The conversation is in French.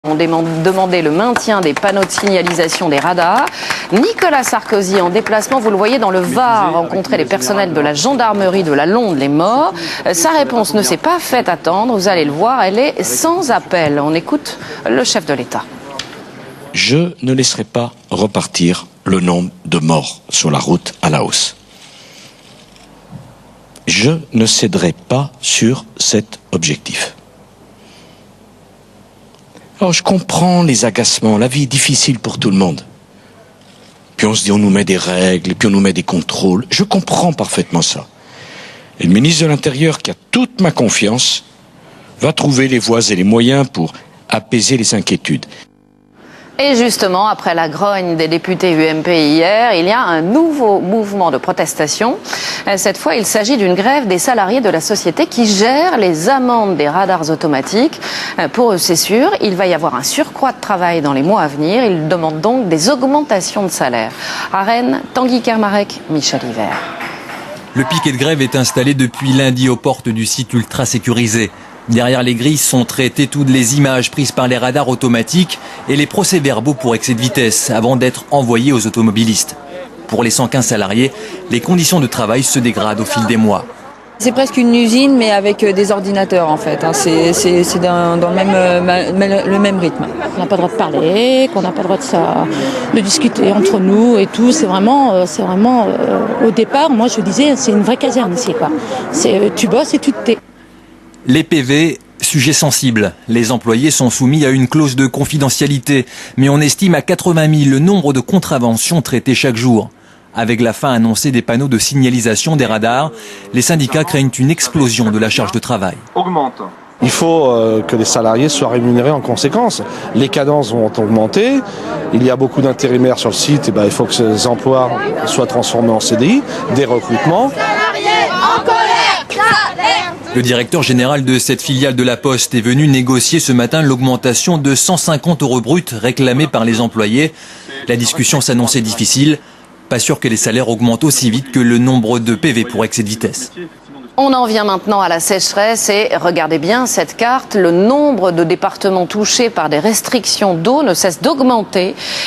On demandé le maintien des panneaux de signalisation des radars. Nicolas Sarkozy, en déplacement, vous le voyez dans le Var, a rencontré les personnels de la gendarmerie de la Londe-les-Morts. Sa réponse ne s'est pas fait attendre. Vous allez le voir, elle est sans appel. On écoute le chef de l'État. Je ne laisserai pas repartir le nombre de morts sur la route à la hausse. Je ne céderai pas sur cet objectif. Alors je comprends les agacements, la vie est difficile pour tout le monde. Puis on se dit on nous met des règles, puis on nous met des contrôles. Je comprends parfaitement ça. Et le ministre de l'Intérieur, qui a toute ma confiance, va trouver les voies et les moyens pour apaiser les inquiétudes. Et justement, après la grogne des députés UMP hier, il y a un nouveau mouvement de protestation. Cette fois, il s'agit d'une grève des salariés de la société qui gère les amendes des radars automatiques. Pour eux, c'est sûr, il va y avoir un surcroît de travail dans les mois à venir. Ils demandent donc des augmentations de salaire. À Rennes, Tanguy Kermarek, Michel Hiver. Le piquet de grève est installé depuis lundi aux portes du site ultra sécurisé. Derrière les grilles sont traitées toutes les images prises par les radars automatiques et les procès-verbaux pour excès de vitesse avant d'être envoyés aux automobilistes. Pour les 115 salariés, les conditions de travail se dégradent au fil des mois. C'est presque une usine mais avec des ordinateurs en fait. C'est dans le même rythme. On n'a pas le droit de parler, qu'on n'a pas le droit de discuter entre nous et tout. C'est vraiment au départ, moi je disais, c'est une vraie caserne ici, quoi. Tu bosses et tu te tais. Les PV, sujet sensible. Les employés sont soumis à une clause de confidentialité, mais on estime à 80 000 le nombre de contraventions traitées chaque jour. Avec la fin annoncée des panneaux de signalisation des radars, les syndicats craignent une explosion de la charge de travail. Il faut que les salariés soient rémunérés en conséquence. Les cadences vont augmenter. Il y a beaucoup d'intérimaires sur le site. Et il faut que ces emplois soient transformés en CDI, des recrutements. Le directeur général de cette filiale de la Poste est venu négocier ce matin l'augmentation de 150 € bruts réclamée par les employés. La discussion s'annonçait difficile. Pas sûr que les salaires augmentent aussi vite que le nombre de PV pour excès de vitesse. On en vient maintenant à la sécheresse et regardez bien cette carte. Le nombre de départements touchés par des restrictions d'eau ne cesse d'augmenter.